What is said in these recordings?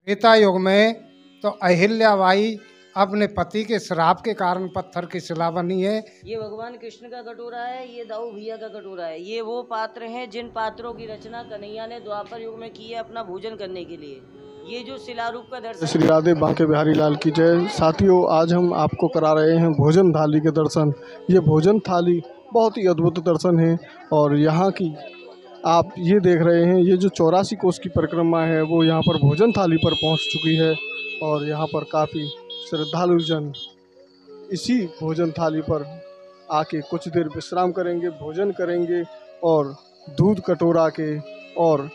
त्रेता युग में तो अहिल्याबाई अपने पति के श्राप के कारण पत्थर की शिला बनी है। ये भगवान कृष्ण का कटोरा है, ये दाऊ भैया का कटोरा है। ये वो पात्र हैं जिन पात्रों की रचना कन्हैया ने द्वापर युग में की है अपना भोजन करने के लिए। ये जो शिलारूप का दर्शन। श्री राधे बांके बिहारी लाल की जय। साथियों, आज हम आपको करा रहे हैं भोजन थाली के दर्शन। ये भोजन थाली बहुत ही अद्भुत दर्शन है और यहाँ की आप ये देख रहे हैं, ये जो 84 कोस की परिक्रमा है वो यहाँ पर भोजन थाली पर पहुँच चुकी है और यहाँ पर काफ़ी श्रद्धालु जन इसी भोजन थाली पर आके कुछ देर विश्राम करेंगे, भोजन करेंगे और दूध कटोरा के। और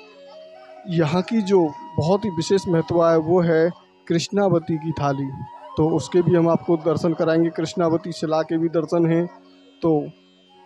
यहाँ की जो बहुत ही विशेष महत्व है वो है कृष्णावती की थाली, तो उसके भी हम आपको दर्शन कराएंगे। कृष्णावती शिला के भी दर्शन हैं। तो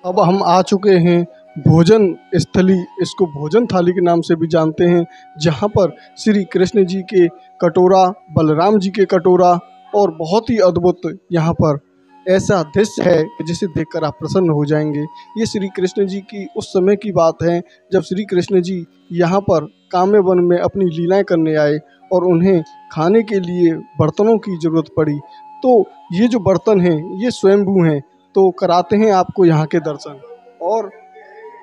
अब हम आ चुके हैं भोजन स्थली, इसको भोजन थाली के नाम से भी जानते हैं, जहाँ पर श्री कृष्ण जी के कटोरा, बलराम जी के कटोरा और बहुत ही अद्भुत यहाँ पर ऐसा दृश्य है जिसे देखकर आप प्रसन्न हो जाएंगे। ये श्री कृष्ण जी की उस समय की बात है जब श्री कृष्ण जी यहाँ पर काम्य वन में अपनी लीलाएं करने आए और उन्हें खाने के लिए बर्तनों की ज़रूरत पड़ी। तो ये जो बर्तन हैं ये स्वयंभू हैं। तो कराते हैं आपको यहाँ के दर्शन और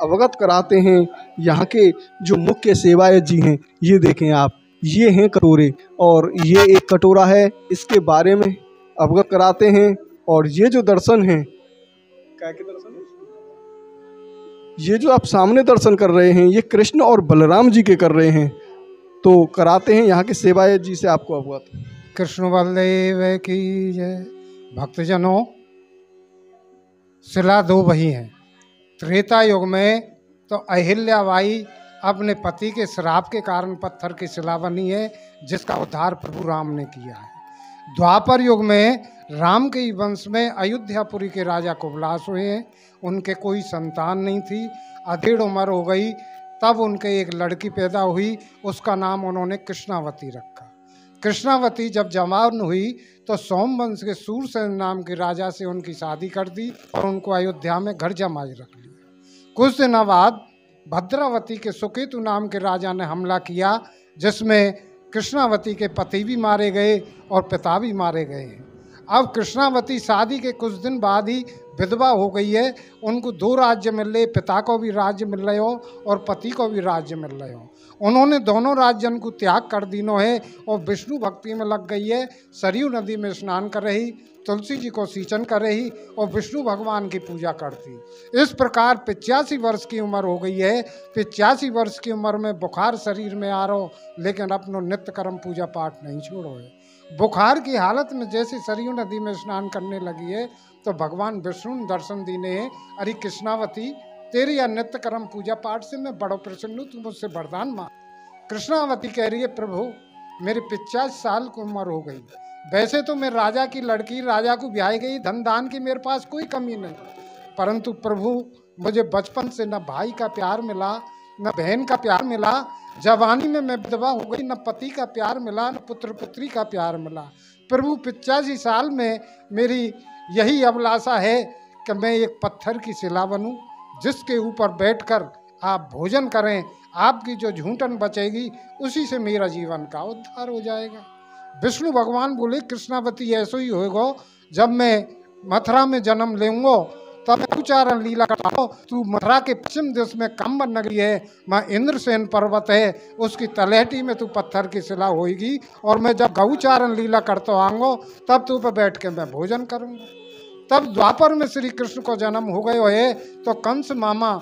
अवगत कराते हैं यहाँ के जो मुख्य सेवायत जी हैं। ये देखें आप, ये हैं कटोरे और ये एक कटोरा है, इसके बारे में अवगत कराते हैं। और ये जो दर्शन हैं, क्या के दर्शन है? ये जो आप सामने दर्शन कर रहे हैं ये कृष्ण और बलराम जी के कर रहे हैं। तो कराते हैं यहाँ के सेवायत जी से आपको अवगत। कृष्ण बलदेव की जय। भक्तजनों, शिला दो बही हैं। त्रेता युग में तो अहिल्याबाई अपने पति के श्राप के कारण पत्थर की शिला बनी है, जिसका उद्धार प्रभु राम ने किया है। द्वापर युग में राम के ही वंश में अयोध्यापुरी के राजा कुबलास हुए हैं। उनके कोई संतान नहीं थी, अधेड़ उम्र हो गई, तब उनके एक लड़की पैदा हुई, उसका नाम उन्होंने कृष्णावती रखा। कृष्णावती जब जवान हुई तो सोमवंश के सूरसेन नाम के राजा से उनकी शादी कर दी और उनको अयोध्या में घर जमाई रख लिया। कुछ दिनों बाद भद्रावती के सुकेतु नाम के राजा ने हमला किया, जिसमें कृष्णावती के पति भी मारे गए और पिता भी मारे गए हैं। अब कृष्णावती शादी के कुछ दिन बाद ही विधवा हो गई है। उनको दो राज्य मिल रहे, पिता को भी राज्य मिल रहे हो और पति को भी राज्य मिल रहे हो। उन्होंने दोनों राज्यों को त्याग कर दीनो है और विष्णु भक्ति में लग गई है। सरयू नदी में स्नान कर रही, तुलसी जी को सींचन कर रही और विष्णु भगवान की पूजा करती। इस प्रकार 85 वर्ष की उम्र हो गई है। 85 वर्ष की उम्र में बुखार शरीर में आ रहो, लेकिन अपनो नित्य कर्म पूजा पाठ नहीं छोड़ो है। बुखार की हालत में जैसे सरयू नदी में स्नान करने लगी है तो भगवान विष्णु ने दर्शन दीने हैं, अरे कृष्णावती, तेरी या नित्य कर्म पूजा पाठ से मैं बड़ो प्रसन्न हूँ, तू मुझसे वरदान मांग। कृष्णावती कह रही है, प्रभु मेरे 50 साल की उम्र हो गई, वैसे तो मैं राजा की लड़की, राजा को ब्याही गई, धन दान की मेरे पास कोई कमी नहीं, परंतु प्रभु मुझे बचपन से न भाई का प्यार मिला, न बहन का प्यार मिला। जवानी में मैं विधवा हो गई, न पति का प्यार मिला, न पुत्र पुत्री का प्यार मिला। प्रभु 85 साल में मेरी यही अभिलाषा है कि मैं एक पत्थर की शिला बनूं, जिसके ऊपर बैठकर आप भोजन करें। आपकी जो झूठन बचेगी उसी से मेरा जीवन का उद्धार हो जाएगा। विष्णु भगवान बोले, कृष्णावती ऐसा ही होगा, जब मैं मथुरा में जन्म लेंगो तब उच्चारण लीला कराओ। तू मथुरा के पश्चिम देश में काम्बन नगरी है, मैं इंद्रसेन पर्वत है, उसकी तलहटी में तू पत्थर की शिला होगी और मैं जब गौचारण लीला करता आऊँगा तब तू पे बैठ के मैं भोजन करूँगा। तब द्वापर में श्री कृष्ण को जन्म हो गए है तो कंस मामा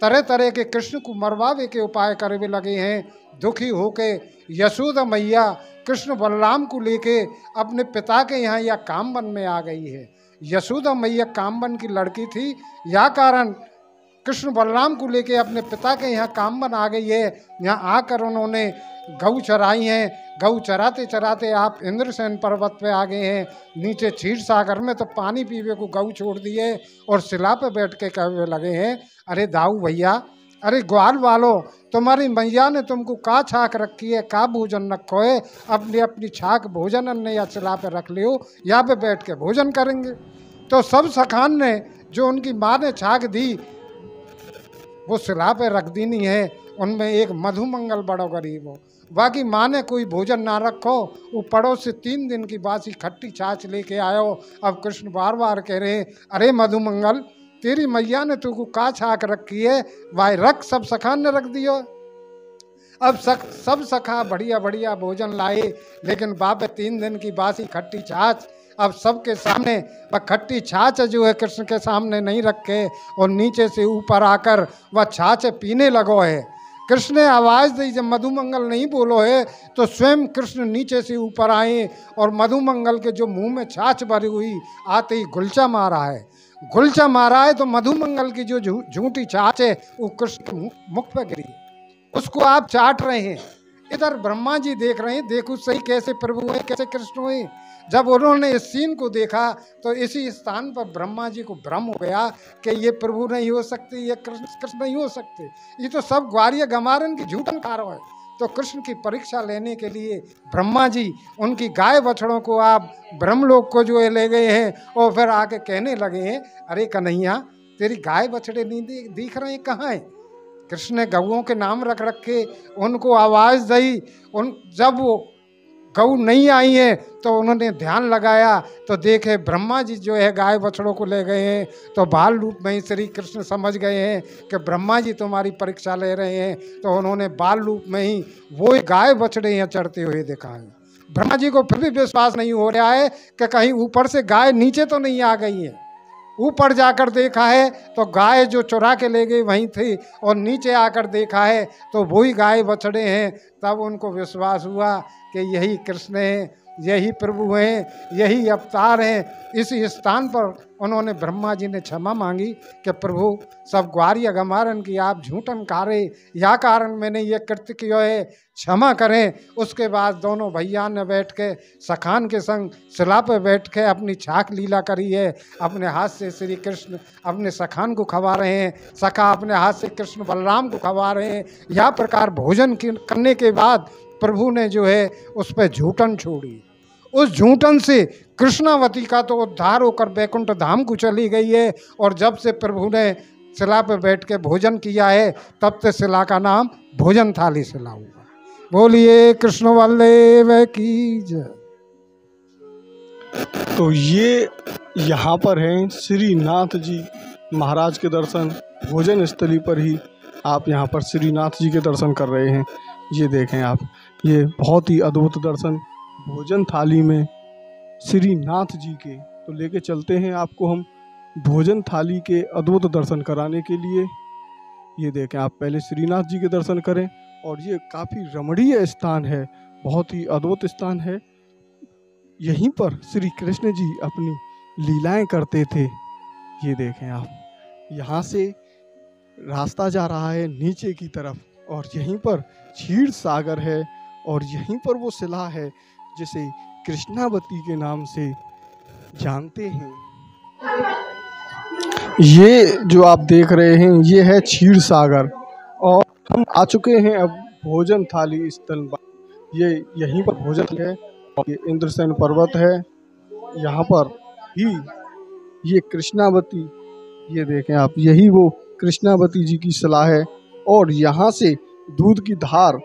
तरह तरह के कृष्ण को मरवावे के उपाय करने लगे हैं। दुखी होके यशोदा मैया कृष्ण बलराम को लेके अपने पिता के यहाँ या कामवन में आ गई है। यशोदा मैया कामवन की लड़की थी, या कारण कृष्ण बलराम को लेके अपने पिता के यहाँ कामवन आ गई है। यहाँ आकर उन्होंने गऊ चराई हैं। गऊ चराते चराते आप इंद्रसेन पर्वत पे आ गए हैं। नीचे क्षीर सागर में तो पानी पीवे को गऊ छोड़ दिए और शिला पे बैठ के कहने लगे हैं, अरे दाऊ भैया, अरे ग्वाल वालों, तुम्हारी मैया ने तुमको का छाक रखी है, का भोजन रखो है, अपनी अपनी छाक भोजन अन्य या शिला पे रख लियो, यहाँ पे बैठ के भोजन करेंगे। तो सब सखान ने जो उनकी माँ ने छाक दी वो शिला पे रख दी नहीं है। उनमें एक मधुमंगल बड़ो गरीब हो, बाकी माँ ने कोई भोजन ना रखो, वो पड़ोस से 3 दिन की बासी खट्टी छाछ लेके आयो। अब कृष्ण बार बार कह रहे हैं, अरे मधुमंगल, तेरी मैया ने तुमको का छाक रखी है, भाई रख। सब सखा ने रख दियो। अब सब सखा बढ़िया बढ़िया भोजन लाए, लेकिन बाप 3 दिन की बासी खट्टी छाछ अब सबके सामने, वह खट्टी छाछ जो है कृष्ण के सामने नहीं रखे, और नीचे से ऊपर आकर वह छाछ पीने लगो है। कृष्ण ने आवाज़ दी, जब मधुमंगल नहीं बोलो है तो स्वयं कृष्ण नीचे से ऊपर आए, और मधुमंगल के जो मुंह में छाछ भरी हुई आते ही गुलचा मारा है। गुलचा मारा है तो मधुमंगल की जो झूठी छाछ है वो कृष्ण के मुख पर गिरी, उसको आप चाट रहे हैं। इधर ब्रह्मा जी देख रहे हैं, देखो सही कैसे प्रभु है, कैसे कृष्ण हुए। जब उन्होंने इस सीन को देखा तो इसी स्थान पर ब्रह्मा जी को भ्रम हो गया कि ये प्रभु नहीं हो सकते, ये कृष्ण नहीं हो सकते, ये तो सब ग्वारिया गमारन की झूठन कारो है। तो कृष्ण की परीक्षा लेने के लिए ब्रह्मा जी उनकी गाय बछड़ों को आप ब्रह्मलोक को जो है ले गए हैं, और फिर आके कहने लगे हैं, अरे कन्हैया, तेरी गाय बछड़े नहीं दिख रहे हैं, कहाँ है? कृष्ण ने गऊओं के नाम रख रखे, उनको आवाज़ दी। जब वो गऊ नहीं आई है तो उन्होंने ध्यान लगाया तो देखे ब्रह्मा जी जो है गाय बछड़ों को ले गए हैं। तो बाल रूप में ही श्री कृष्ण समझ गए हैं कि ब्रह्मा जी तुम्हारी परीक्षा ले रहे हैं, तो उन्होंने बाल रूप में ही वो गाय बछड़े यहाँ चढ़ते हुए देखा है। ब्रह्मा जी को फिर भी विश्वास नहीं हो रहा है कि कहीं ऊपर से गाय नीचे तो नहीं आ गई है। ऊपर जाकर देखा है तो गाय जो चुरा के ले गई वहीं थी, और नीचे आकर देखा है तो वही गाय बछड़े हैं। तब उनको विश्वास हुआ कि यही कृष्ण हैं, यही प्रभु हैं, यही अवतार हैं। इसी स्थान पर उन्होंने ब्रह्मा जी ने क्षमा मांगी कि प्रभु सब ग्वारिया गमारन की आप झूठन कारे, या कारण मैंने ये कृत्य किया है, क्षमा करें। उसके बाद दोनों भैया ने बैठ के सखान के संग शिला पे बैठ के अपनी छाक लीला करी है। अपने हाथ से श्री कृष्ण अपने सखान को खवा रहे हैं, सखा अपने हाथ से कृष्ण बलराम को खवा रहे हैं। यह प्रकार भोजन करने के बाद प्रभु ने जो है उस पर झूठन छोड़ी। उस झूठन से कृष्णावती का तो उद्धार होकर बैकुंठ धाम को चली गई है। और जब से प्रभु ने शिला पर बैठ के भोजन किया है तब से शिला का नाम भोजन थाली शिला हुआ। बोलिए कृष्ण वल्लभ की जय। तो ये यहाँ पर हैं श्रीनाथ जी महाराज के दर्शन, भोजन स्थली पर ही आप यहाँ पर श्रीनाथ जी के दर्शन कर रहे हैं। ये देखें आप, ये बहुत ही अद्भुत दर्शन भोजन थाली में श्रीनाथ जी के। तो लेके चलते हैं आपको हम भोजन थाली के अद्भुत दर्शन कराने के लिए। ये देखें आप, पहले श्रीनाथ जी के दर्शन करें। और ये काफ़ी रमणीय स्थान है, बहुत ही अद्भुत स्थान है। यहीं पर श्री कृष्ण जी अपनी लीलाएं करते थे। ये देखें आप, यहाँ से रास्ता जा रहा है नीचे की तरफ, और यहीं पर क्षीर सागर है, और यहीं पर वो शिला है जिसे कृष्णावती के नाम से जानते हैं। ये जो आप देख रहे हैं ये है क्षीर सागर, और हम आ चुके हैं अब भोजन थाली स्थल पर। ये यहीं पर भोजन है, और ये इंद्रसेन पर्वत है। यहाँ पर ही ये कृष्णावती, ये देखें आप, यही वो कृष्णावती जी की शिला है। और यहाँ से दूध की धार,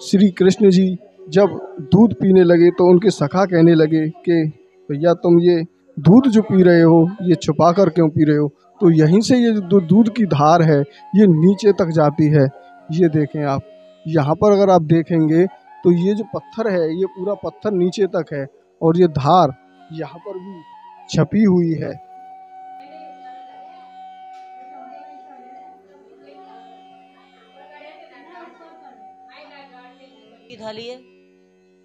श्री कृष्ण जी जब दूध पीने लगे तो उनके सखा कहने लगे कि भैया तुम ये दूध जो पी रहे हो ये छुपा कर क्यों पी रहे हो? तो यहीं से ये जो दूध की धार है ये नीचे तक जाती है। ये देखें आप, यहाँ पर अगर आप देखेंगे तो ये जो पत्थर है ये पूरा पत्थर नीचे तक है, और ये धार यहाँ पर भी छपी हुई है। की थाली है,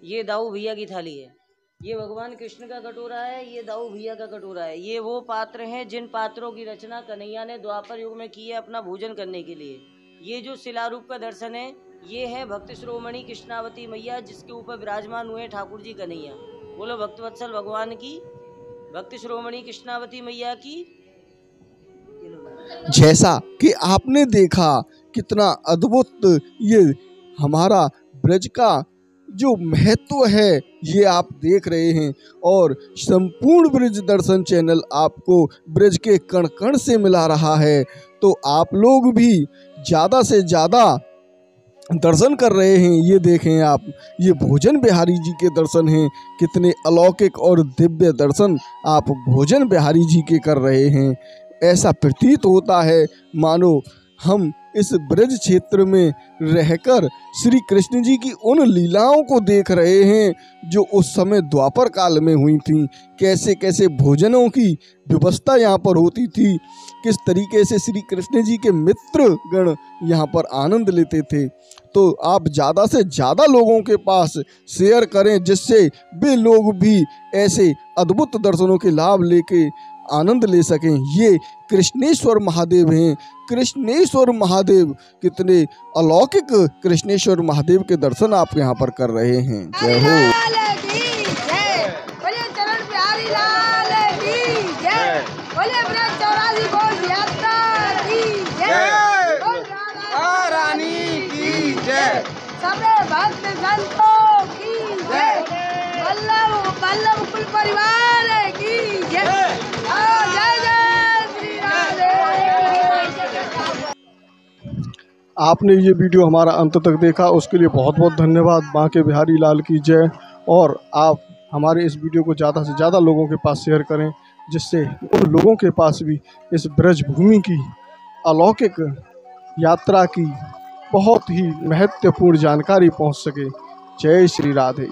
ये दाऊ भैया की थाली है। ये भगवान कृष्ण का कटोरा है, ये दाऊ भैया का कटोरा है। ये वो पात्र हैं जिन पात्रों की रचना कन्हैया ने द्वापर युग में की है अपना भोजन करने के लिए। ये जो शिलारूप का दर्शन है ये है भक्त शिरोमणि कृष्णावती मैया, जिसके ऊपर विराजमान हुए ठाकुर जी कन्हैया। बोलो भक्तवत्सल भगवान की, भक्त शिरोमणि कृष्णावती मैया की। जैसा कि आपने देखा कितना अद्भुत ये हमारा ब्रज का जो महत्व है ये आप देख रहे हैं। और संपूर्ण ब्रज दर्शन चैनल आपको ब्रज के कण कण से मिला रहा है। तो आप लोग भी ज़्यादा से ज़्यादा दर्शन कर रहे हैं। ये देखें आप, ये भोजन बिहारी जी के दर्शन हैं। कितने अलौकिक और दिव्य दर्शन आप भोजन बिहारी जी के कर रहे हैं। ऐसा प्रतीत होता है मानो हम इस ब्रज क्षेत्र में रहकर श्री कृष्ण जी की उन लीलाओं को देख रहे हैं जो उस समय द्वापर काल में हुई थी। कैसे कैसे भोजनों की व्यवस्था यहाँ पर होती थी, किस तरीके से श्री कृष्ण जी के मित्र गण यहाँ पर आनंद लेते थे। तो आप ज़्यादा से ज़्यादा लोगों के पास शेयर करें, जिससे वे लोग भी ऐसे अद्भुत दर्शनों के लाभ लेके आनंद ले सकें। ये कृष्णेश्वर महादेव हैं। कृष्णेश्वर महादेव, कितने अलौकिक कृष्णेश्वर महादेव के दर्शन आप यहाँ पर कर रहे हैं। जय हो। भक्त संतों की जय, वल्लभ कुल परिवार की जय, जय जय श्री राधे। आपने ये वीडियो हमारा अंत तक देखा, उसके लिए बहुत बहुत धन्यवाद। बांके बिहारी लाल की जय। और आप हमारे इस वीडियो को ज़्यादा से ज़्यादा लोगों के पास शेयर करें, जिससे उन लोगों के पास भी इस ब्रज भूमि की अलौकिक यात्रा की बहुत ही महत्वपूर्ण जानकारी पहुंच सके। जय श्री राधे।